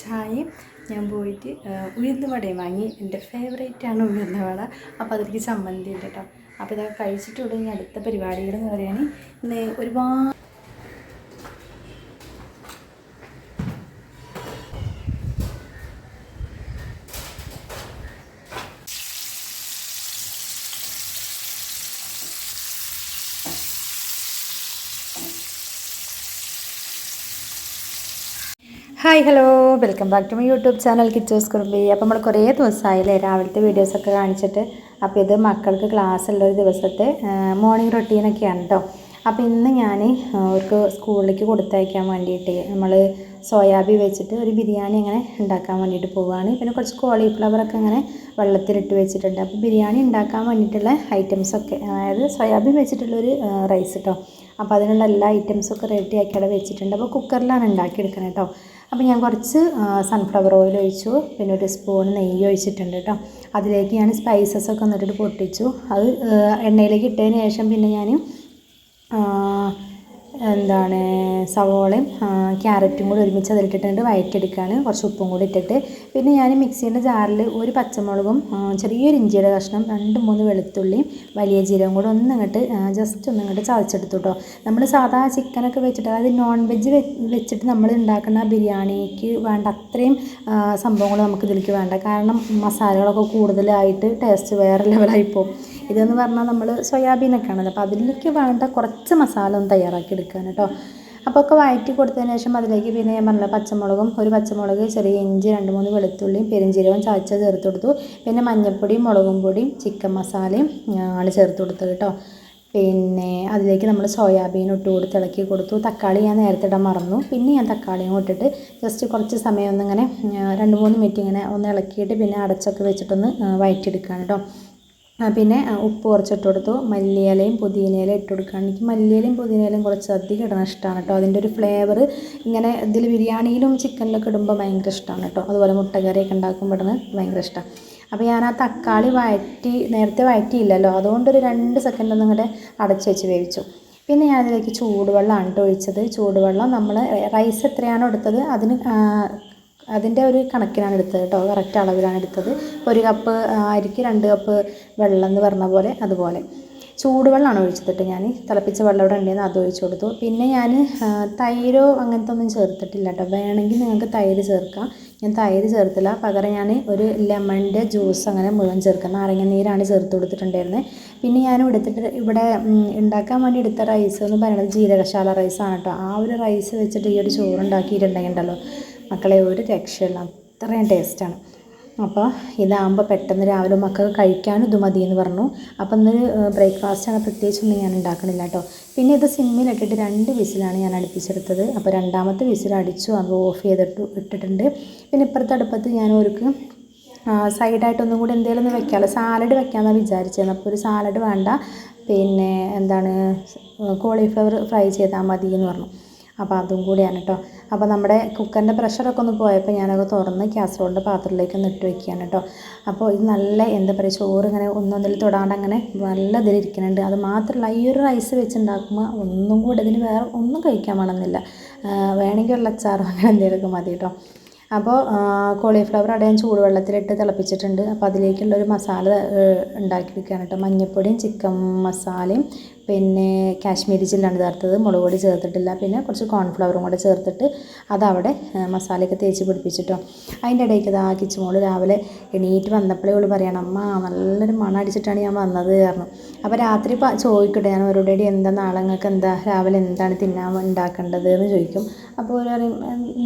ചായയും ഞാൻ പോയിട്ട് ഉഴുന്ന് വടയും വാങ്ങി. എൻ്റെ ഫേവറേറ്റാണ് ഉഴുന്ന് വട. അപ്പോൾ അതിലേക്ക് ചമ്മന്തി ഉണ്ട് കേട്ടോ. അപ്പോൾ ഇതൊക്കെ കഴിച്ചിട്ടുള്ള ഇനി അടുത്ത പരിപാടികൾ എന്ന് പറയുകയാണെങ്കിൽ ഒരുപാട് hi hello welcome back to my YouTube channel Kichus Kurumbi. അപ്പോൾ നമ്മൾ കുറേ ദിവസമായില്ലേ രാവിലത്തെ വീഡിയോസൊക്കെ കാണിച്ചിട്ട്. അപ്പോൾ ഇത് മക്കൾക്ക് ക്ലാസ് ഉള്ളൊരു ദിവസത്തെ മോർണിംഗ് റൊട്ടീനൊക്കെയാണ് കേട്ടോ. അപ്പോൾ ഇന്ന് ഞാൻ അവർക്ക് സ്കൂളിലേക്ക് കൊടുത്തയക്കാൻ വേണ്ടിയിട്ട് നമ്മൾ സോയാബീൻ വെച്ചിട്ട് ഒരു ബിരിയാണി അങ്ങനെ ഉണ്ടാക്കാൻ വേണ്ടിയിട്ട് പോവുകയാണ്. പിന്നെ കുറച്ച് കോളിഫ്ലവറൊക്കെ അങ്ങനെ വെള്ളത്തിലിട്ട് വെച്ചിട്ടുണ്ട്. അപ്പോൾ ബിരിയാണി ഉണ്ടാക്കാൻ വേണ്ടിയിട്ടുള്ള ഐറ്റംസൊക്കെ, അതായത് സോയാബീൻ വെച്ചിട്ടുള്ളൊരു റൈസ് കേട്ടോ. അപ്പോൾ അതിനുള്ള എല്ലാ ഐറ്റംസൊക്കെ റെഡിയാക്കി അവിടെ വെച്ചിട്ടുണ്ട്. അപ്പോൾ കുക്കറിലാണ് ഉണ്ടാക്കിയെടുക്കുന്നത് കേട്ടോ. അപ്പോൾ ഞാൻ കുറച്ച് സൺഫ്ലവർ ഓയിൽ ഒഴിച്ചു, പിന്നെ ഒരു സ്പൂൺ നെയ്യ് ഒഴിച്ചിട്ടുണ്ട് കേട്ടോ. അതിലേക്ക് ഞാൻ സ്പൈസസൊക്കെ എന്നിട്ട് പൊട്ടിച്ചു. അത് എണ്ണയിലേക്ക് ഇട്ടതിന് ശേഷം പിന്നെ ഞാൻ സവോളയും ക്യാരറ്റും കൂടി ഒരുമിച്ച് അതിലിട്ടിട്ടുണ്ട് വഴറ്റിയെടുക്കുകയാണ്. കുറച്ച് ഉപ്പും കൂടി ഇട്ടിട്ട് പിന്നെ ഞാൻ മിക്സിയുടെ ജാറിൽ ഒരു പച്ചമുളകും ചെറിയൊരു ഇഞ്ചിയുടെ കഷ്ണം 2-3 വെളുത്തുള്ളിയും വലിയ ജീരകം കൂടെ ജസ്റ്റ് ഒന്നിങ്ങോട്ട് ചതച്ചെടുത്തു കേട്ടോ. നമ്മൾ സാധാ ചിക്കനൊക്കെ വെച്ചിട്ട്, അതായത് നോൺ വെജ് വെച്ചിട്ട് നമ്മൾ ഉണ്ടാക്കുന്ന ബിരിയാണിക്ക് വേണ്ട അത്രയും സംഭവങ്ങൾ നമുക്ക് ഇതിലേക്ക് വേണ്ട. കാരണം മസാലകളൊക്കെ കൂടുതലായിട്ട് ടേസ്റ്റ് വേറെ ലെവലായിപ്പോവും. ഇതെന്ന് പറഞ്ഞാൽ നമ്മൾ സോയാബീനൊക്കെ ആണല്ലോ, അപ്പോൾ അതിലേക്ക് വേണ്ട കുറച്ച് മസാല ഒന്ന് തയ്യാറാക്കി എടുക്കാൻ കേട്ടോ. അപ്പോൾ ഒക്കെ വഴറ്റി കൊടുത്തതിന് ശേഷം അതിലേക്ക് പിന്നെ ഞാൻ പറഞ്ഞ ഒരു പച്ചമുളക്, ചെറിയ ഇഞ്ചി, 2-3 വെളുത്തുള്ളിയും പെരുംജീരകവും ചതച്ച ചേർത്ത് കൊടുത്തു. പിന്നെ മഞ്ഞൾപ്പൊടിയും മുളകും പൊടിയും ചിക്കൻ മസാലയും ആണ് ചേർത്ത് കൊടുത്തത് കേട്ടോ. പിന്നെ അതിലേക്ക് നമ്മൾ സോയാബീൻ ഇട്ട് കൊടുത്ത് ഇളക്കി കൊടുത്തു. തക്കാളി ഞാൻ നേരത്തെ ഇടാൻ മറന്നു. പിന്നെ ഞാൻ തക്കാളിയും ഇട്ടിട്ട് ജസ്റ്റ് കുറച്ച് സമയം ഒന്നിങ്ങനെ 2-3 മിനിറ്റ് ഇങ്ങനെ ഒന്ന് ഇളക്കിയിട്ട് പിന്നെ അടച്ചൊക്കെ വെച്ചിട്ടൊന്ന് വഴറ്റിയെടുക്കുകയാണ് കേട്ടോ. പിന്നെ ഉപ്പ് കുറച്ചിട്ട് കൊടുത്തു. മല്ലിയിലയും പുതിനയിലയും ഇട്ട് കൊടുക്കുകയാണ്. എനിക്ക് മല്ലിയിലയും പുതിനയിലയും കുറച്ച് അധികം ഇടണം ഇഷ്ടമാണ് കേട്ടോ. അതിൻ്റെ ഒരു ഫ്ലേവർ ഇങ്ങനെ ഇതിൽ ബിരിയാണിയിലും ചിക്കനിലൊക്കെ ഇടുമ്പോൾ ഭയങ്കര ഇഷ്ടമാണ് കേട്ടോ. അതുപോലെ മുട്ടക്കറിയൊക്കെ ഉണ്ടാക്കുമ്പോൾ ഇടുന്നത് ഭയങ്കര ഇഷ്ടമാണ്. അപ്പോൾ ഞാൻ ആ തക്കാളി നേരത്തെ വഴറ്റിയില്ലല്ലോ, അതുകൊണ്ടൊരു 2 സെക്കൻഡ് ഒന്നും ഇങ്ങോട്ട് അടച്ച് വെച്ച് വേവിച്ചു. പിന്നെ ഞാൻ അതിലേക്ക് ചൂടുവെള്ളമാണ് കേട്ടോ ഒഴിച്ചത്. ചൂടുവെള്ളം നമ്മൾ റൈസ് എത്രയാണോ എടുത്തത് അതിൻ്റെ ഒരു കണക്കിനാണ് എടുത്തത് കേട്ടോ. കറക്റ്റ് അളവിലാണ് എടുത്തത്. 1 കപ്പ് അരിക്ക് 2 കപ്പ് വെള്ളം എന്ന് പറഞ്ഞ പോലെ അതുപോലെ ചൂടുവെള്ളമാണ് ഒഴിച്ചിട്ട് ഞാൻ തിളപ്പിച്ച വെള്ളം ഇവിടെ ഉണ്ടെന്ന് അത് ഒഴിച്ചു കൊടുത്തു. പിന്നെ ഞാൻ തൈരോ അങ്ങനത്തെ ഒന്നും ചേർത്തിട്ടില്ല കേട്ടോ. വേണമെങ്കിൽ നിങ്ങൾക്ക് തൈര് ചേർക്കാം. ഞാൻ തൈര് ചേർത്തില്ല. പകരം ഞാൻ ഒരു ലെമണിൻ്റെ ജ്യൂസ് അങ്ങനെ മുഴുവൻ ചേർക്കാം. നാരങ്ങ നീരാണ് ചേർത്ത് കൊടുത്തിട്ടുണ്ടായിരുന്നത്. പിന്നെ ഞാൻ ഇവിടെ ഉണ്ടാക്കാൻ വേണ്ടി എടുത്ത റൈസ് എന്ന് പറയുന്നത് ജീരകശാല റൈസാണ് കേട്ടോ. ആ ഒരു റൈസ് വെച്ചിട്ട് ഈ ഒരു ചോറുണ്ടാക്കിയിട്ടുണ്ടെങ്കിൽ ഉണ്ടല്ലോ മക്കളെ ഒരു രക്ഷയില്ല, അത്രയും ടേസ്റ്റാണ്. അപ്പോൾ ഇതാകുമ്പോൾ പെട്ടെന്ന് രാവിലെ മക്കൾക്ക് കഴിക്കാനും ഇത് മതി എന്ന് പറഞ്ഞു. അപ്പോൾ ഇന്നൊരു ബ്രേക്ക്ഫാസ്റ്റാണ്, പ്രത്യേകിച്ചൊന്നും ഞാൻ ഉണ്ടാക്കണില്ല കേട്ടോ. പിന്നെ ഇത് സിമ്മിലിട്ടിട്ട് 2 വിസിലാണ് ഞാൻ അടുപ്പിച്ചെടുത്തത്. അപ്പോൾ 2ാമത്തെ വിസിൽ അടിച്ചു, അത് ഓഫ് ഇട്ടിട്ടുണ്ട്. പിന്നെ ഇപ്പുറത്തെ അടുപ്പത്ത് ഞാൻ അവർക്ക് സൈഡായിട്ടൊന്നും കൂടി എന്തെങ്കിലും ഒന്ന് വെക്കാമല്ലോ, സാലഡ് വെക്കാമെന്നാണ് വിചാരിച്ചത്. അപ്പോൾ ഒരു സാലഡ് വേണ്ട, പിന്നെ കോളിഫ്ലവർ ഫ്രൈ ചെയ്താൽ മതി എന്ന് പറഞ്ഞു. അപ്പോൾ അതും കൂടിയാണ് കേട്ടോ. അപ്പോൾ നമ്മുടെ കുക്കറിൻ്റെ പ്രഷറൊക്കെ ഒന്ന് പോയപ്പോൾ ഞാനത് തുറന്ന് കാസറോളിൻ്റെ പാത്രത്തിലേക്ക് ഒന്ന് ഇട്ട് വെക്കുകയാണ് കേട്ടോ. അപ്പോൾ ഇത് നല്ല ചോറ് ഇങ്ങനെ ഒന്നൊന്നിൽ തൊടാണ്ട് അങ്ങനെ നല്ല ഇതിലിരിക്കുന്നുണ്ട്. അത് മാത്രമല്ല ഈ ഒരു റൈസ് വെച്ചുണ്ടാക്കുമ്പോൾ ഒന്നും കൂടെ ഇതിന് വേറെ ഒന്നും കഴിക്കാൻ വേണമെന്നില്ല. വേണമെങ്കിൽ ഉള്ള അച്ചാറോ അങ്ങനെ എന്തെങ്കിലുമൊക്കെ മതി കേട്ടോ. അപ്പോൾ കോളിഫ്ലവർ അവിടെ ഞാൻ ചൂടുവെള്ളത്തിലിട്ട് തിളപ്പിച്ചിട്ടുണ്ട്. അപ്പോൾ അതിലേക്കുള്ളൊരു മസാല ഉണ്ടാക്കിയെടുക്കുകയാണ് കേട്ടോ. മഞ്ഞൾപ്പൊടിയും ചിക്കൻ മസാലയും പിന്നെ കാശ്മീരി ചില്ലാണ് ചേർത്തത്, മുളക് പൊടി ചേർത്തിട്ടില്ല. പിന്നെ കുറച്ച് കോൺഫ്ലവറും കൂടെ ചേർത്തിട്ട് അതവിടെ മസാലയൊക്കെ തേച്ച് പിടിപ്പിച്ചിട്ടോ. അതിൻ്റെ ഇടയ്ക്ക് കിച്ചുമോള് രാവിലെ എണീറ്റ് വന്നപ്പോഴേ അവൾ പറയണം, അമ്മ നല്ലൊരു മണം അടിച്ചിട്ടാണ് ഞാൻ വന്നത് കാരണം. അപ്പോൾ രാത്രി ചോദിക്കട്ടെ ഞാൻ അവരോട്, എന്താ നാളെ നിങ്ങൾക്ക് രാവിലെ എന്താണ് തിന്നാൻ ഉണ്ടാക്കേണ്ടത് എന്ന് ചോദിക്കും. അപ്പോൾ അവർ പറയും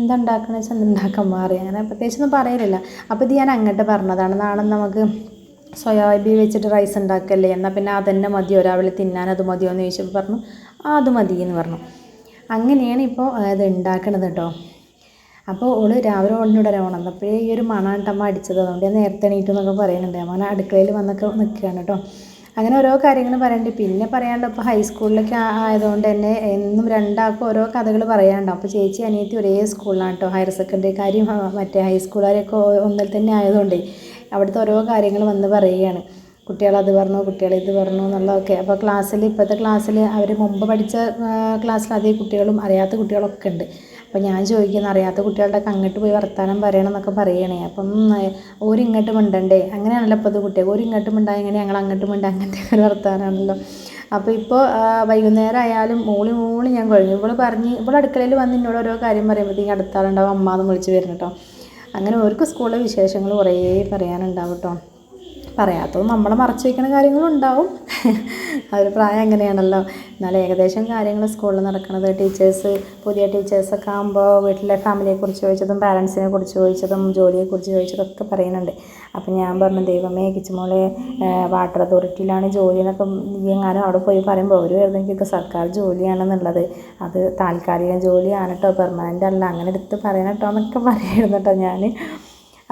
എന്താ ഉണ്ടാക്കണമെന്ന് വെച്ചാൽ എന്തുണ്ടാക്കാൻ മാറി, അങ്ങനെ പ്രത്യേകിച്ചൊന്നും പറയലില്ല. അപ്പോൾ ഇത് ഞാൻ അങ്ങോട്ട് പറഞ്ഞതാണ്, നാളെ നമുക്ക് സോയാബീൻ വെച്ചിട്ട് റൈസ് ഉണ്ടാക്കല്ലേ, എന്നാൽ പിന്നെ അതന്നെ മതിയോ രാവിലെ തിന്നാൻ, അത് മതിയോ എന്ന് ചോദിച്ചപ്പോൾ പറഞ്ഞു അത് മതി എന്ന് പറഞ്ഞു. അങ്ങനെയാണ് ഇപ്പോൾ ഇത് ഉണ്ടാക്കണത് കേട്ടോ. അപ്പോൾ ഓള് രാവിലെ ഓളിനോട് ഉണർന്നപ്പോഴേ ഈ ഒരു മണാട്ടമ്മ അടിച്ചത്, അതുകൊണ്ട് ഞാൻ നേരത്തെ എണീറ്റു എന്നൊക്കെ പറയുന്നുണ്ട്. അമ്മ അടുക്കളയിൽ വന്നൊക്കെ നിൽക്കുകയാണ് കേട്ടോ. അങ്ങനെ ഓരോ കാര്യങ്ങൾ പറയണ്ട്. പിന്നെ പറയാണ്ട് ഇപ്പോൾ ഹൈസ്കൂളിലൊക്കെ ആയതുകൊണ്ട് തന്നെ എന്നും 2ആൾക്കും ഓരോ കഥകൾ പറയാനുണ്ടാവും. അപ്പോൾ ചേച്ചി അനിയത്തി ഒരേ സ്കൂളിലാണ് കേട്ടോ. ഹയർ സെക്കൻഡറിക്കാരും മറ്റേ ഹൈസ്കൂളുകാരൊക്കെ ഒന്നിൽ തന്നെ ആയതുകൊണ്ടേ അവിടുത്തെ ഓരോ കാര്യങ്ങൾ വന്ന് പറയുകയാണ്. കുട്ടികളത് പറഞ്ഞു, കുട്ടികളിത് പറഞ്ഞു എന്നുള്ളതൊക്കെ. അപ്പോൾ ഇപ്പോഴത്തെ ക്ലാസ്സിൽ അവർ മുമ്പ് പഠിച്ച ക്ലാസ്സിൽ അതേ കുട്ടികളും അറിയാത്ത കുട്ടികളൊക്കെ ഉണ്ട്. അപ്പോൾ ഞാൻ ചോദിക്കുന്ന അറിയാത്ത കുട്ടികളുടെയൊക്കെ അങ്ങോട്ട് പോയി വർത്താനം പറയണം എന്നൊക്കെ പറയണേ. അപ്പം ഓരിങ്ങോട്ട് മിണ്ടണ്ടേ, അങ്ങനെയാണല്ലോ ഇപ്പോൾ അത് കുട്ടികൾ, ഓരിങ്ങോട്ട് മിണ്ടാൻ എങ്ങനെ ഞങ്ങൾ അങ്ങോട്ട് മിണ്ടാൻ, അങ്ങനത്തെ ഒരു വർത്താനമാണല്ലോ. അപ്പോൾ ഇപ്പോൾ വൈകുന്നേരം ആയാലും മോളി ഞാൻ കഴിഞ്ഞു. ഇവിടെ അടുക്കളയിൽ വന്ന് എന്നോട് ഓരോ കാര്യം പറയുമ്പോഴത്തേക്കും അടുത്ത ആളുണ്ടാവും അമ്മ എന്ന് വിളിച്ച് വരുന്നു കേട്ടോ. അങ്ങനെ അവർക്ക് സ്കൂളിലെ വിശേഷങ്ങൾ കുറേ പറയാനുണ്ടാവും കേട്ടോ. പറയാത്തതും നമ്മളെ മറച്ചു വയ്ക്കുന്ന കാര്യങ്ങളും ഉണ്ടാവും. ആ ഒരു പ്രായം അങ്ങനെയാണല്ലോ. എന്നാലും ഏകദേശം കാര്യങ്ങൾ സ്കൂളിൽ നടക്കുന്നത്, പുതിയ ടീച്ചേഴ്സൊക്കെ ആകുമ്പോൾ വീട്ടിലെ ഫാമിലിയെക്കുറിച്ച് ചോദിച്ചതും പാരൻസിനെ കുറിച്ച് ചോദിച്ചതും ജോലിയെക്കുറിച്ച് ചോദിച്ചതൊക്കെ പറയുന്നുണ്ട്. അപ്പം ഞാൻ പറഞ്ഞു, ദൈവമേ കിച്ചുമോളെ വാട്ടർ അതോറിറ്റിയിലാണ് ജോലി എന്നൊക്കെ നീ എങ്ങാനും അവിടെ പോയി പറയുമ്പോൾ അവർ വരുന്നെങ്കിൽ സർക്കാർ ജോലിയാണെന്നുള്ളത്, അത് താൽക്കാലിക ജോലിയാണ് കേട്ടോ, പെർമനൻ്റ് അല്ല, അങ്ങനെ എടുത്ത് പറയണം കേട്ടോ എന്നൊക്കെ പറയായിരുന്നു കേട്ടോ ഞാൻ.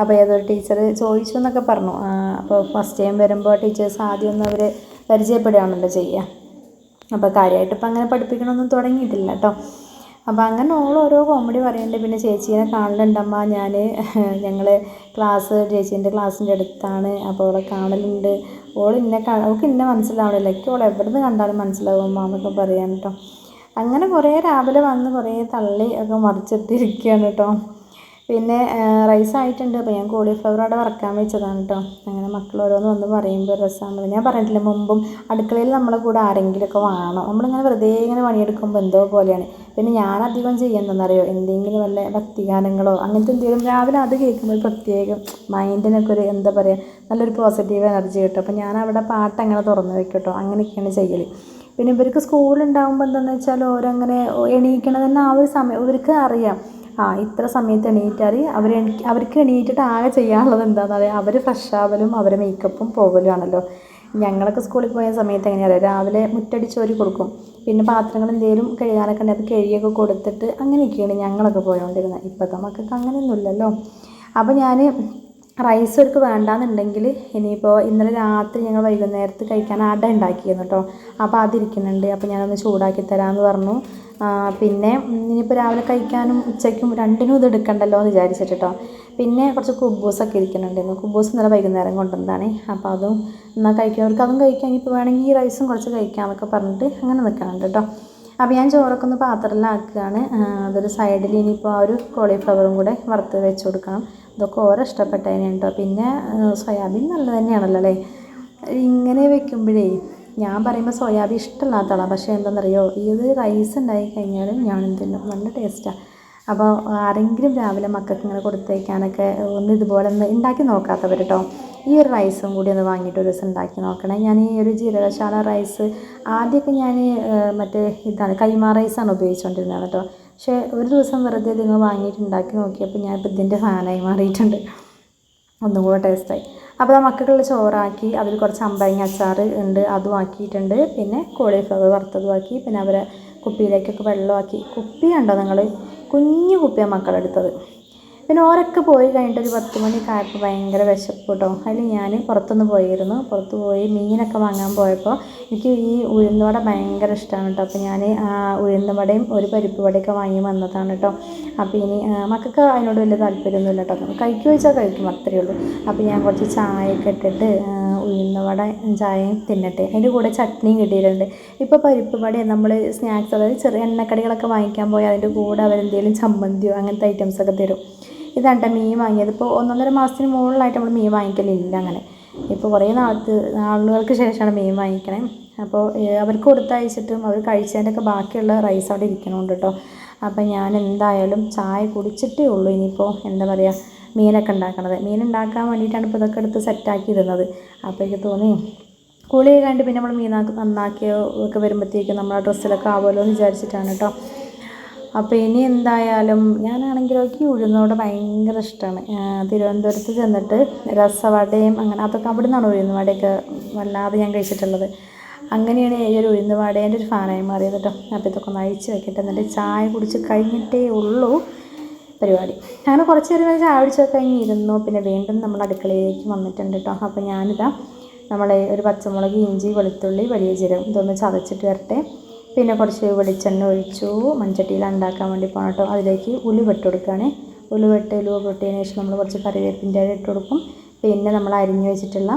അപ്പോൾ ഏതൊരു ടീച്ചർ ചോദിച്ചു എന്നൊക്കെ പറഞ്ഞു. അപ്പോൾ ഫസ്റ്റ് ടൈം വരുമ്പോൾ ടീച്ചേഴ്സ് ആദ്യമൊന്നും അവർ പരിചയപ്പെടുകയാണല്ലോ ചെയ്യുക. അപ്പോൾ കാര്യമായിട്ട് ഇപ്പം അങ്ങനെ പഠിപ്പിക്കണമൊന്നും തുടങ്ങിയിട്ടില്ല കേട്ടോ. അപ്പോൾ അങ്ങനെ ഓരോ കോമഡി പറയുന്നുണ്ട്. പിന്നെ ചേച്ചീനെ കാണലുണ്ടമ്മ, ഞങ്ങൾ ചേച്ചീൻ്റെ ക്ലാസ്സിൻ്റെ അടുത്താണ്, അപ്പോൾ അവളെ കാണലുണ്ട്, അവൾക്ക് എന്നെ മനസ്സിലാവണില്ല, എനിക്ക് അവൾ എവിടെ നിന്ന് കണ്ടാലും മനസ്സിലാവും അമ്മ എന്നൊക്കെ പറയാൻ കേട്ടോ. അങ്ങനെ കുറേ രാവിലെ വന്ന് കുറേ തള്ളി ഒക്കെ മറിച്ചിട്ടിരിക്കുകയാണ് കേട്ടോ. പിന്നെ റൈസ് ആയിട്ടുണ്ട്. അപ്പോൾ ഞാൻ കോളിഫ്ലവർ അവിടെ വറക്കാൻ വെച്ചതാണ് കേട്ടോ. അങ്ങനെ മക്കൾ ഓരോന്ന് വന്ന് പറയുമ്പോൾ രസമാണ്. ഞാൻ പറഞ്ഞിട്ടില്ല മുമ്പും, അടുക്കളയിൽ നമ്മളെ കൂടെ ആരെങ്കിലുമൊക്കെ വേണം. നമ്മളിങ്ങനെ വെറുതെ ഇങ്ങനെ പണിയെടുക്കുമ്പോൾ എന്തോ പോലെയാണ്. പിന്നെ ഞാനധികം ചെയ്യുന്നതെന്നറിയോ, എന്തെങ്കിലും വല്ല ഭക്തിഗാനങ്ങളോ അങ്ങനത്തെ എന്തെങ്കിലും രാവിലെ അത് കേൾക്കുമ്പോൾ പ്രത്യേകം മൈൻഡിനൊക്കെ ഒരു എന്താ പറയുക, നല്ലൊരു പോസിറ്റീവ് എനർജി കിട്ടും. അപ്പോൾ ഞാൻ അവിടെ പാട്ട് അങ്ങനെ തുറന്ന് വെക്കും കേട്ടോ. അങ്ങനെയൊക്കെയാണ് ചെയ്യൽ. പിന്നെ ഇവർക്ക് സ്കൂളുണ്ടാകുമ്പോൾ എന്താണെന്ന് വെച്ചാൽ ഓരങ്ങനെ എണീക്കണത് തന്നെ ആ ഒരു സമയം ഇവർക്ക് അറിയാം. ഇത്ര സമയത്ത് എണീറ്റാൽ അവർക്ക് എണീറ്റിട്ട് ആകെ ചെയ്യാനുള്ളത് എന്താണെന്ന് പറയുക, അവർ ഫ്രഷ് ആവലും അവരെ മേക്കപ്പും പോകലുമാണല്ലോ. ഞങ്ങളൊക്കെ സ്കൂളിൽ പോയ സമയത്ത് എങ്ങനെയാണ്, രാവിലെ മുറ്റടിച്ച് വാരി കൊടുക്കും, പിന്നെ പാത്രങ്ങൾ എന്തെങ്കിലും കഴുകാനൊക്കെ ഉണ്ടെങ്കിൽ അത് കഴുകിയൊക്കെ കൊടുത്തിട്ട് അങ്ങനെയൊക്കെയാണ് ഞങ്ങളൊക്കെ പോയോണ്ടിരുന്നത്. ഇപ്പോഴത്തെ മക്കൾക്ക് അങ്ങനെയൊന്നുമില്ലല്ലോ. അപ്പോൾ ഞാൻ റൈസ് അവർക്ക് വേണ്ടാന്നുണ്ടെങ്കിൽ ഇനിയിപ്പോൾ ഇന്നലെ രാത്രി ഞങ്ങൾ വൈകുന്നേരത്ത് കഴിക്കാൻ അട ഉണ്ടാക്കിയിരുന്നു കേട്ടോ. അപ്പോൾ അതിരിക്കുന്നുണ്ട്, അപ്പോൾ ഞാനൊന്ന് ചൂടാക്കി തരാമെന്ന് പറഞ്ഞു. പിന്നെ ഇനിയിപ്പോൾ രാവിലെ കഴിക്കാനും ഉച്ചയ്ക്കും രണ്ടിനും ഇത് എടുക്കണ്ടല്ലോ എന്ന് വിചാരിച്ചിട്ട് കേട്ടോ. പിന്നെ കുറച്ച് കുബൂസൊക്കെ ഇരിക്കുന്നുണ്ടായിരുന്നു. കുബൂസ് ഇന്നലെ വൈകുന്നേരം കൊണ്ടുവന്നതാണ്. അപ്പോൾ അതും എന്നാൽ കഴിക്കുന്നവർക്ക് അതും കഴിക്കാം, ഇനിയിപ്പോൾ വേണമെങ്കിൽ ഈ റൈസും കുറച്ച് കഴിക്കാമെന്നൊക്കെ പറഞ്ഞിട്ട് അങ്ങനെ നിൽക്കുന്നുണ്ട് കേട്ടോ. അപ്പോൾ ഞാൻ ചോറൊക്കെ ഒന്ന് പാത്രത്തിലാക്കുകയാണ്. അതൊരു സൈഡിൽ ഇനിയിപ്പോൾ ആ ഒരു കോളിഫ്ലവറും കൂടെ വറുത്ത് വെച്ച് കൊടുക്കണം. ഇതൊക്കെ ഓരോ ഇഷ്ടപ്പെട്ടതിന് കേട്ടോ. പിന്നെ സോയാബീൻ നല്ലത് തന്നെയാണല്ലോ അല്ലേ. ഇങ്ങനെ വെക്കുമ്പോഴേ ഞാൻ പറയുമ്പോൾ സോയാബീൻ ഇഷ്ടമില്ലാത്ത ആളാണ്, പക്ഷേ എന്താണെന്നറിയോ, ഇത് റൈസ് ഉണ്ടായി കഴിഞ്ഞാലും ഞാനും തിന്നും, നല്ല ടേസ്റ്റാണ്. അപ്പോൾ ആരെങ്കിലും രാവിലെ മക്കൾക്ക് ഇങ്ങനെ കൊടുത്തയക്കാനൊക്കെ ഒന്ന് ഇതുപോലെ ഒന്ന് ഉണ്ടാക്കി നോക്കാത്തവർ കേട്ടോ, ഈ ഒരു റൈസും കൂടി ഒന്ന് വാങ്ങിയിട്ട് ഒരു ദിവസം ഉണ്ടാക്കി നോക്കണേ. ഞാൻ ഈ ഒരു ജീരകശാല റൈസ് ആദ്യമൊക്കെ ഞാൻ ഇതാണ് കൈമാ റൈസാണ് ഉപയോഗിച്ചുകൊണ്ടിരുന്നത് കേട്ടോ. പക്ഷേ ഒരു ദിവസം വെറുതെ നിങ്ങൾ വാങ്ങിയിട്ട് ഉണ്ടാക്കി നോക്കിയപ്പോൾ ഞാനിപ്പോൾ ഇതിൻ്റെ ഫാനായി മാറിയിട്ടുണ്ട്, ഒന്നും കൂടെ ടേസ്റ്റായി. അപ്പോൾ ആ മക്കൾക്കുള്ള ചോറാക്കി, അതിൽ കുറച്ച് അമ്പഴങ്ങ അച്ചാർ ഉണ്ട്, അതും ആക്കിയിട്ടുണ്ട്. പിന്നെ കോളിഫ്ലവർ വറുത്തതും ആക്കി. പിന്നെ അവരെ കുപ്പിയിലേക്കൊക്കെ വെള്ളമാക്കി. കുപ്പി കണ്ടോ നിങ്ങൾ, കുഞ്ഞു കുപ്പിയാണ് മക്കളെടുത്തത്. പിന്നെ ഓരൊക്കെ പോയി കഴിഞ്ഞിട്ട് ഒരു 10 മണിയൊക്കെ ആയപ്പോൾ ഭയങ്കര വിശപ്പ് കേട്ടോ. അതിൽ ഞാൻ പുറത്തുനിന്ന് പോയിരുന്നു. പുറത്ത് പോയി മീനൊക്കെ വാങ്ങാൻ പോയപ്പോൾ എനിക്ക് ഈ ഉഴുന്നുവട ഭയങ്കര ഇഷ്ടമാണ് കേട്ടോ. അപ്പോൾ ഞാൻ ഉഴുന്നുവടയും ഒരു പരിപ്പ് വടയൊക്കെ വാങ്ങി വന്നതാണ് കേട്ടോ. അപ്പോൾ ഇനി മക്കൾക്ക് അതിനോട് വലിയ താല്പര്യമൊന്നുമില്ല കേട്ടോ, കഴിക്കുക വെച്ചാൽ കഴിക്കും, അത്രയേ ഉള്ളൂ. അപ്പോൾ ഞാൻ കുറച്ച് ചായയൊക്കെ ഇട്ടിട്ട് ഉഴുന്നുവട ചായയും തിന്നട്ടെ. അതിൻ്റെ കൂടെ ചട്നിയും കിട്ടിയിട്ടുണ്ട്. ഇപ്പോൾ പരിപ്പ് വട നമ്മൾ സ്നാക്സ്, അതായത് ചെറിയ എണ്ണക്കടികളൊക്കെ വാങ്ങിക്കാൻ പോയാൽ അതിൻ്റെ കൂടെ അവരെന്തെങ്കിലും ചമ്മന്തിയോ അങ്ങനത്തെ ഐറ്റംസൊക്കെ തരും. ഇതാണ്ട മീൻ വാങ്ങിയത്. ഇപ്പോൾ 1.5 മാസത്തിന് മുകളിലായിട്ട് നമ്മൾ മീൻ വാങ്ങിക്കലില്ല. അങ്ങനെ ഇപ്പോൾ കുറേ നാളുകൾക്ക് ശേഷമാണ് മീൻ വാങ്ങിക്കണേ. അപ്പോൾ അവർക്ക് കൊടുത്തയച്ചിട്ടും അവർ കഴിച്ചതിൻ്റെയൊക്കെ ബാക്കിയുള്ള റൈസ് അവിടെ ഇരിക്കണുണ്ട് കേട്ടോ. അപ്പോൾ ഞാൻ എന്തായാലും ചായ കുടിച്ചിട്ടേ ഉള്ളൂ ഇനിയിപ്പോൾ എന്താ പറയുക മീനൊക്കെ ഉണ്ടാക്കണത്. മീൻ ഉണ്ടാക്കാൻ വേണ്ടിയിട്ടാണ് ഇപ്പോൾ ഇതൊക്കെ എടുത്ത് സെറ്റാക്കിയിരുന്നത്. അപ്പോൾ എനിക്ക് തോന്നി കുളി കഴിഞ്ഞിട്ട് പിന്നെ നമ്മൾ നന്നാക്കിയോ ഒക്കെ വരുമ്പോഴത്തേക്കും നമ്മൾ ആ ഡ്രസ്സിലൊക്കെ ആവുമല്ലോ എന്ന് വിചാരിച്ചിട്ടാണ് കേട്ടോ. അപ്പോൾ ഇനി എന്തായാലും ഞാനാണെങ്കിലൊക്കെ ഉഴുന്നോടെ ഭയങ്കര ഇഷ്ടമാണ്. തിരുവനന്തപുരത്ത് ചെന്നിട്ട് രസവടയും അങ്ങനെ അതൊക്കെ അവിടെ നിന്നാണ് ഉഴുന്നുവടയൊക്കെ വല്ലാതെ ഞാൻ കഴിച്ചിട്ടുള്ളത്. അങ്ങനെയാണ് ഈ ഒരു ഉഴുന്നുവടേൻ്റെ ഒരു ഫാനായി മാറിയത് കേട്ടോ. അപ്പോൾ ഇതൊക്കെ ഒന്ന് അഴിച്ച് വെക്കട്ടെ, എന്നിട്ട് ചായ കുടിച്ച് കഴിഞ്ഞിട്ടേ ഉള്ളൂ പരിപാടി. അങ്ങനെ കുറച്ച് നേരം ചായ കുടിച്ചൊക്കെ കഴിഞ്ഞിരുന്നു. പിന്നെ വീണ്ടും നമ്മൾ അടുക്കളയിലേക്ക് വന്നിട്ടുണ്ട് കേട്ടോ. അപ്പോൾ ഞാനിതാ ഒരു പച്ചമുളക്, ഇഞ്ചി, വെളുത്തുള്ളി, വലിയ ജീരകം ഇതൊന്ന് ചതച്ചിട്ട് വരട്ടെ. പിന്നെ കുറച്ച് വെളിച്ചെണ്ണ ഒഴിച്ചു. മൺചട്ടിയിൽ ഉണ്ടാക്കാൻ വേണ്ടി പോകണം കേട്ടോ. അതിലേക്ക് ഉലുവ ഇട്ട് കൊടുക്കുകയാണ്. ഉലുവ പൊട്ടിയതിന് ശേഷം നമ്മൾ കുറച്ച് കറിവേപ്പിൻ്റെ ഇല ഇട്ട് കൊടുക്കും. പിന്നെ നമ്മൾ അരിഞ്ഞ് വെച്ചിട്ടുള്ള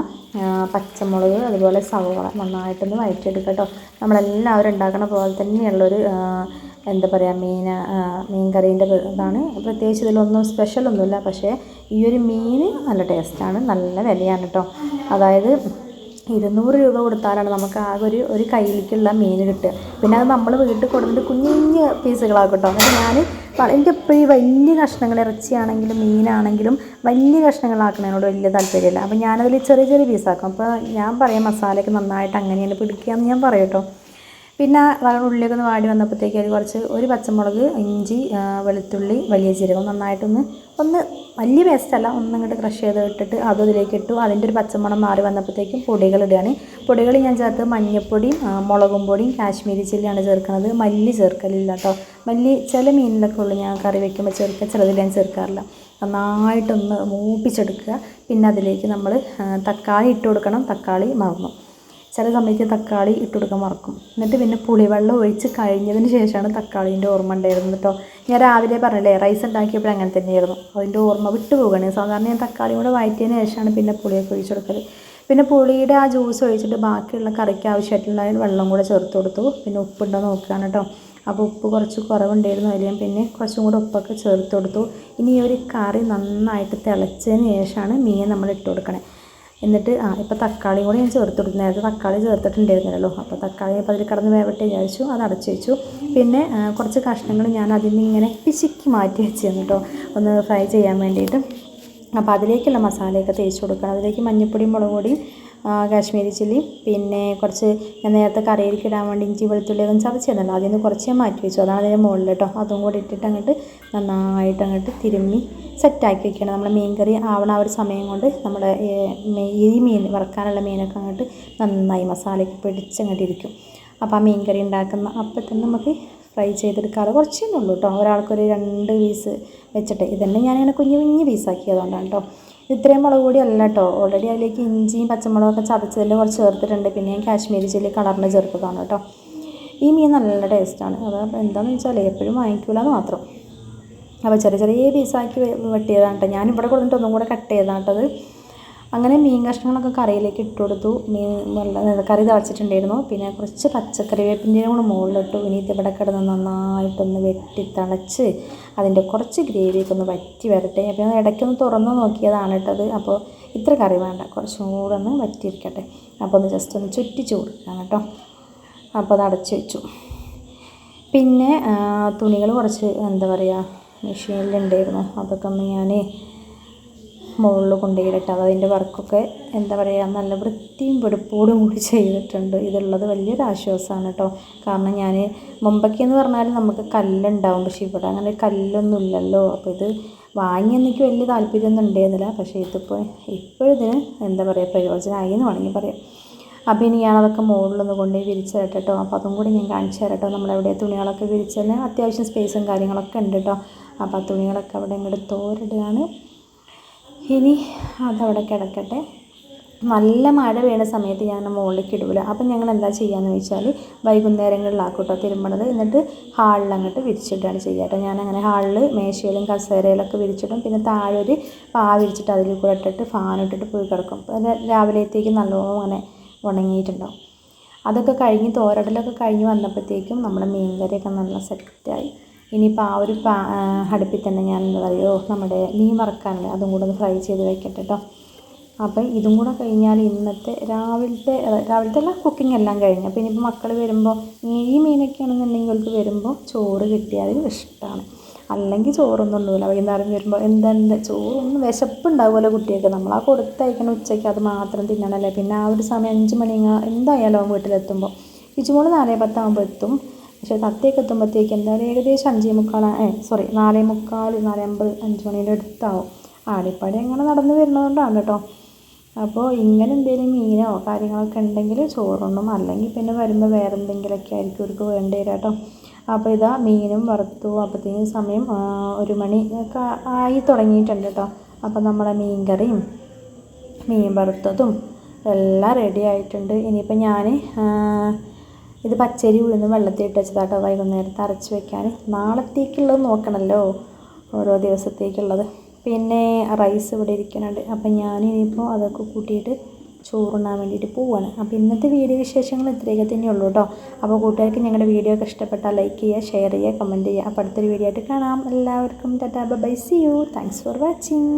പച്ചമുളക്, അതുപോലെ സവോള നന്നായിട്ടൊന്ന് വഴറ്റിയെടുക്കുക കേട്ടോ. നമ്മളെല്ലാവരും ഉണ്ടാക്കണ പോലെ തന്നെയുള്ളൊരു എന്താ പറയുക മീൻ കറീൻ്റെ ഇതാണ്. പ്രത്യേകിച്ച് ഇതിലൊന്നും സ്പെഷ്യലൊന്നുമില്ല. പക്ഷേ ഈ ഒരു മീൻ നല്ല ടേസ്റ്റാണ്, നല്ല വിലയാണ് കേട്ടോ. അതായത് 200 രൂപ കൊടുത്താലാണ് നമുക്ക് ആകെ ഒരു കയ്യിലേക്കുള്ള മീൻ കിട്ടുക. പിന്നെ അത് നമ്മൾ വീട്ടിൽ കൊടുത്തിട്ട് കുഞ്ഞു കുഞ്ഞ് പീസുകളാക്കും കേട്ടോ. എന്നിട്ട് ഞാൻ എനിക്ക് എപ്പോഴും ഈ വലിയ കഷ്ണങ്ങൾ, ഇറച്ചിയാണെങ്കിലും മീനാണെങ്കിലും വലിയ കഷ്ണങ്ങളാക്കുന്നതിനോട് വലിയ താല്പര്യമില്ല. അപ്പോൾ ഞാനതിൽ ചെറിയ ചെറിയ പീസാക്കും. അപ്പോൾ ഞാൻ പറയാം മസാലയൊക്കെ നന്നായിട്ട് അങ്ങനെയാണ് പിടിക്കുക എന്ന് ഞാൻ പറയും കേട്ടോ. പിന്നെ ഉള്ളിയൊക്കെ ഒന്ന് വാടി വന്നപ്പോഴത്തേക്ക് ഒരു പച്ചമുളക്, ഇഞ്ചി, വെളുത്തുള്ളി, വലിയ ജീരകം നന്നായിട്ടൊന്ന് വലിയ പേസ്റ്റല്ല, ഒന്നിങ്ങോട്ട് ക്രഷ് ചെയ്ത് ഇട്ടിട്ട് അതും ഇതിലേക്ക് ഇട്ടു. അതിൻ്റെ ഒരു പച്ചമണം മാറി വന്നപ്പോഴത്തേക്കും പൊടികളിടുകയാണ്. പൊടികൾ ഞാൻ ചേർത്ത് മഞ്ഞൾപ്പൊടിയും മുളകും പൊടിയും കാശ്മീരി ചില്ലിയാണ് ചേർക്കുന്നത്. മല്ലി ചേർക്കലില്ല കേട്ടോ. മല്ലി ചില മീനിലൊക്കെ ഉള്ളു ഞാൻ കറി വയ്ക്കുമ്പോൾ ചേർക്കുക, ചിലതിൽ ഞാൻ ചേർക്കാറില്ല. നന്നായിട്ടൊന്ന് മൂപ്പിച്ചെടുക്കുക. പിന്നെ അതിലേക്ക് നമ്മൾ തക്കാളി ഇട്ട് കൊടുക്കണം. തക്കാളി മറന്നു, ചില സമയത്ത് തക്കാളി ഇട്ട് കൊടുക്കാൻ മറക്കും. എന്നിട്ട് പിന്നെ പുളിവെള്ളം ഒഴിച്ച് കഴിഞ്ഞതിന് ശേഷമാണ് തക്കാളീൻ്റെ ഓർമ്മ ഉണ്ടായിരുന്നത് കേട്ടോ. ഞാൻ രാവിലെ പറഞ്ഞില്ലേ റൈസ് ഉണ്ടാക്കിയപ്പോൾ അങ്ങനെ തന്നെയായിരുന്നു, അതിൻ്റെ ഓർമ്മ വിട്ടു പോകണേ. സാധാരണ ഞാൻ തക്കാളിയും കൂടെ വഴറ്റിയതിന് ശേഷമാണ് പിന്നെ പുളിയൊക്കെ ഒഴിച്ച് കൊടുക്കൽ. പിന്നെ പുളിയുടെ ആ ജ്യൂസ് ഒഴിച്ചിട്ട് ബാക്കിയുള്ള കറിക്ക് ആവശ്യമായിട്ടുള്ള വെള്ളം കൂടെ ചേർത്ത് കൊടുത്തു. പിന്നെ ഉപ്പുണ്ടോ നോക്കുകയാണ് കേട്ടോ. അപ്പോൾ ഉപ്പ് കുറച്ച് കുറവുണ്ടായിരുന്നു, അതിൽ ഞാൻ പിന്നെ കുറച്ചും കൂടെ ഉപ്പൊക്കെ ചേർത്ത് കൊടുത്തു. ഇനി ഈ ഒരു കറി നന്നായിട്ട് തിളച്ചതിന് ശേഷമാണ് മീൻ നമ്മൾ ഇട്ട് കൊടുക്കണേ. എന്നിട്ട് ഇപ്പോൾ തക്കാളിയും കൂടി ഞാൻ ചേർത്ത് കൊടുത്തു. നേരത്തെ തക്കാളി ചേർത്തിട്ടുണ്ടായിരുന്നല്ലോ. അപ്പോൾ തക്കാളി ഇപ്പോൾ അതിൽ കിടന്ന് വേവട്ടെ വിചാരിച്ചു, അത് അടച്ചു വെച്ചു. പിന്നെ കുറച്ച് കഷ്ണങ്ങൾ ഞാൻ അതിൽ നിന്ന് ഇങ്ങനെ പിശുക്കി മാറ്റി വെച്ചിരുന്നു കേട്ടോ, ഒന്ന് ഫ്രൈ ചെയ്യാൻ വേണ്ടിയിട്ട്. അപ്പോൾ അതിലേക്കുള്ള മസാലയൊക്കെ തേച്ച് കൊടുക്കണം. അതിലേക്ക് മഞ്ഞൾപ്പൊടിയും മുളക് പൊടിയും കാശ്മീരി ചില്ലി, പിന്നെ കുറച്ച് ഞാൻ നേരത്തെ കറിയിലേക്ക് ഇടാൻ വേണ്ടി ഇഞ്ചി വെളുത്തുള്ളിയൊക്കെ ചതച്ച് തന്നല്ലോ, അതിൽ നിന്ന് കുറച്ച് ഞാൻ മാറ്റി വെച്ചു. അതാണ് അതിൻ്റെ മുകളിൽ കേട്ടോ. അതും കൂടി ഇട്ടിട്ട് അങ്ങോട്ട് നന്നായിട്ട് അങ്ങോട്ട് തിരുമ്മി സെറ്റാക്കി വെക്കണം. നമ്മുടെ മീൻ കറി ആവണ ആ ഒരു സമയം കൊണ്ട് നമ്മുടെ ഈ മീൻ വറുക്കാനുള്ള മീനൊക്കെ അങ്ങോട്ട് നന്നായി മസാലയ്ക്ക് പിടിച്ചങ്ങോട്ട് ഇരിക്കും. അപ്പോൾ ആ മീൻ കറി ഉണ്ടാക്കുന്ന അപ്പം തന്നെ നമുക്ക് ഫ്രൈ ചെയ്തെടുക്കാറ് കുറച്ചേ ഉള്ളൂ കേട്ടോ. ഒരാൾക്കൊരു 2 പീസ് വെച്ചിട്ട് ഇതന്നെ ഞാനിങ്ങനെ കുഞ്ഞു കുഞ്ഞു പീസാക്കിയതുകൊണ്ടാണ് കേട്ടോ. ഇത്രയും മുളക് പൊടി അല്ല കേട്ടോ, ഓൾറെഡി അതിലേക്ക് ഇഞ്ചിയും പച്ചമുളകൊക്കെ ചതച്ചതിൽ കുറച്ച് ചേർത്തിട്ടുണ്ട്. പിന്നെ ഞാൻ കാശ്മീരി ചില്ലി കളറിന് ചേർത്തതാണ് കേട്ടോ. ഈ മീൻ നല്ല ടേസ്റ്റാണ്. അത് എന്താണെന്ന് വെച്ചാൽ എപ്പോഴും വാങ്ങിക്കില്ല എന്ന് മാത്രം. അപ്പോൾ ചെറിയ ചെറിയ പീസാക്കി വെട്ടിയതാണ് കേട്ടോ. ഞാനിവിടെ കൊടുത്തിട്ട് ഒന്നും കൂടെ കട്ട് ചെയ്തതാണ് കേട്ടത്. അങ്ങനെ മീൻ കഷ്ണങ്ങളൊക്കെ കറിയിലേക്ക് ഇട്ട് കൊടുത്തു. കറി തിളച്ചിട്ടുണ്ടായിരുന്നു. പിന്നെ കുറച്ച് പച്ചക്കറി വേപ്പിൻ്റെയും കൂടെ മുകളിലിട്ടു. ഇനി ഇതിവിടെ കിടന്ന് നന്നായിട്ടൊന്ന് വെട്ടി തിളച്ച് അതിൻ്റെ കുറച്ച് ഗ്രേവിയൊക്കെ ഒന്ന് വറ്റി വരട്ടെ. അപ്പോൾ ഇടയ്ക്കൊന്ന് തുറന്ന് നോക്കിയതാണ് കേട്ടത്. അപ്പോൾ ഇത്ര കറി വേണ്ട, കുറച്ചും കൂടെ ഒന്ന് വറ്റിയിരിക്കട്ടെ. അപ്പോൾ ഒന്ന് ജസ്റ്റ് ഒന്ന് ചുറ്റിച്ച് കൊടുക്കാം കേട്ടോ. അപ്പോൾ അത് അടച്ച് വെച്ചു. പിന്നെ തുണികൾ കുറച്ച് എന്താ പറയുക മെഷീനിലുണ്ടായിരുന്നു, അതൊക്കെ ഒന്ന് ഞാൻ മുകളിൽ കൊണ്ടുപോയിട്ടോ. അതിൻ്റെ വർക്കൊക്കെ എന്താ പറയുക നല്ല വൃത്തിയും വെടുപ്പോടും കൂടി ചെയ്തിട്ടുണ്ട്. ഇതുള്ളത് വലിയൊരു ആശ്വാസമാണ് കേട്ടോ. കാരണം ഞാൻ മുമ്പൊക്കെയെന്ന് പറഞ്ഞാൽ നമുക്ക് കല്ലുണ്ടാവും, പക്ഷേ ഇവിടെ അങ്ങനെ കല്ലൊന്നും ഇല്ലല്ലോ. അപ്പോൾ ഇത് വാങ്ങി എനിക്ക് വലിയ താല്പര്യമൊന്നും ഉണ്ടായിരുന്നില്ല. പക്ഷേ ഇപ്പോഴിതിന് എന്താ പറയുക പ്രയോജനമായി എന്ന് വേണമെങ്കിൽ പറയാം. അപ്പോൾ ഇനി ഞാനതൊക്കെ മുകളിലൊന്ന് കൊണ്ടുപോയി വിരിച്ച് തരട്ടോ. അപ്പോൾ അതും കൂടി ഞാൻ കാണിച്ചു തരാം കേട്ടോ. നമ്മളെവിടെ തുണികളൊക്കെ വിരിച്ച് തന്നെ അത്യാവശ്യം സ്പേസും കാര്യങ്ങളൊക്കെ ഉണ്ട് കേട്ടോ. അപ്പോൾ ആ തുണികളൊക്കെ അവിടെ ഇങ്ങോട്ട് തോരിടുകയാണ്. ഇനി അതവിടെ കിടക്കട്ടെ. നല്ല മഴ വീണ സമയത്ത് ഞാൻ മുകളിലേക്ക് ഇടില്ല. അപ്പം ഞങ്ങൾ എന്താ ചെയ്യാന്ന് വെച്ചാൽ വൈകുന്നേരങ്ങളിലാക്കും കേട്ടോ തിരുമ്പണത്. എന്നിട്ട് ഹാളിൽ അങ്ങോട്ട് വിരിച്ചിട്ടാണ് ചെയ്യുക കേട്ടോ. ഞാനങ്ങനെ ഹാളിൽ മേശയിലും കസേരയിലൊക്കെ വിരിച്ചിടും. പിന്നെ താഴെ ഒരു പാ വിരിച്ചിട്ട് അതിൽ കൂടെ ഇട്ടിട്ട് ഫാൻ ഇട്ടിട്ട് പോയി കിടക്കും. പിന്നെ രാവിലത്തേക്ക് നല്ലോണം അങ്ങനെ ഉണങ്ങിയിട്ടുണ്ടാവും. അതൊക്കെ കഴിഞ്ഞ് തോരടലൊക്കെ കഴിഞ്ഞ് വന്നപ്പോഴത്തേക്കും നമ്മുടെ മീൻ കറിയൊക്കെ നല്ല സെറ്റായി. ഇനിയിപ്പോൾ ആ ഒരു അടുപ്പിൽ തന്നെ ഞാൻ എന്താ പറയുക നമ്മുടെ മീൻ വറക്കാനുണ്ട്, അതും കൂടെ ഒന്ന് ഫ്രൈ ചെയ്ത് വെക്കട്ടെ കേട്ടോ. അപ്പോൾ ഇതും കൂടെ കഴിഞ്ഞാൽ ഇന്നത്തെ രാവിലത്തെ എല്ലാ കുക്കിംഗ് എല്ലാം കഴിഞ്ഞു. അപ്പോൾ ഇനിയിപ്പോൾ മക്കൾ വരുമ്പോൾ ഈ മീനൊക്കെ ആണെന്നുണ്ടെങ്കിൽ അവർക്ക് വരുമ്പോൾ ചോറ് കിട്ടിയാൽ ഇഷ്ടമാണ്. അല്ലെങ്കിൽ ചോറൊന്നും ഉണ്ടാവില്ല. വൈകുന്നേരം വരുമ്പോൾ എന്താ ചോറൊന്നും വിശപ്പുണ്ടാവുമല്ലോ കുട്ടിയൊക്കെ. നമ്മൾ ആ കൊടുത്തയക്കണം ഉച്ചയ്ക്ക്, അത് മാത്രം തിന്നണമല്ലേ. പിന്നെ ആ ഒരു സമയം 5 മണി എന്തായാലും വീട്ടിലെത്തുമ്പോൾ ഇച്ചുമോള് 4:10 ആകുമ്പോൾ എത്തും. പക്ഷേ തത്തയൊക്കെ എത്തുമ്പോഴത്തേക്ക് എന്തായാലും ഏകദേശം 4:50, 4:50, 5 മണീൻ്റെ അടുത്താവും. ആടിപ്പാടി അങ്ങനെ നടന്ന് വരുന്നതുകൊണ്ടാണ് കേട്ടോ. അപ്പോൾ ഇങ്ങനെ എന്തെങ്കിലും മീനോ കാര്യങ്ങളൊക്കെ ഉണ്ടെങ്കിൽ ചോറൊന്നും, അല്ലെങ്കിൽ പിന്നെ വരുമ്പോൾ വേറെ എന്തെങ്കിലുമൊക്കെ ആയിരിക്കും അവർക്ക് വേണ്ടി വരിക കേട്ടോ. അപ്പോൾ ഇതാ മീനും വറുത്തു. അപ്പോഴത്തേക്കും സമയം 1 മണി ഒക്കെ ആയി തുടങ്ങിയിട്ടുണ്ട് കേട്ടോ. അപ്പോൾ നമ്മളെ മീൻ കറിയും മീൻ വറുത്തതും എല്ലാം റെഡി ആയിട്ടുണ്ട്. ഇനിയിപ്പോൾ ഞാൻ ഇത് പച്ചരി ഉഴുന്ന് വെള്ളത്തിൽ ഇട്ട് വെച്ചതാട്ടോ, വൈകുന്നേരത്ത് അരച്ച് വെക്കാൻ. നാളത്തേക്കുള്ളത് നോക്കണമല്ലോ, ഓരോ ദിവസത്തേക്കുള്ളത്. പിന്നെ റൈസ് ഇവിടെ ഇരിക്കുന്നുണ്ട്. അപ്പം ഞാനിനിയിപ്പോൾ അതൊക്കെ കൂട്ടിയിട്ട് ചോറുണ്ണാൻ വേണ്ടിയിട്ട് പോവുകയാണ്. അപ്പോൾ ഇന്നത്തെ വീഡിയോ വിശേഷങ്ങൾ ഇത്രയൊക്കെ തന്നെയുള്ളൂ കേട്ടോ. അപ്പോൾ കൂട്ടുകാർക്ക് ഞങ്ങളുടെ വീഡിയോ ഒക്കെ ഇഷ്ടപ്പെട്ടാൽ ലൈക്ക് ചെയ്യുക, ഷെയർ ചെയ്യുക, കമൻറ്റ് ചെയ്യുക. അപ്പോൾ അടുത്തൊരു വീഡിയോ ആയിട്ട് കാണാം. എല്ലാവർക്കും tata bye, see you, thanks for watching.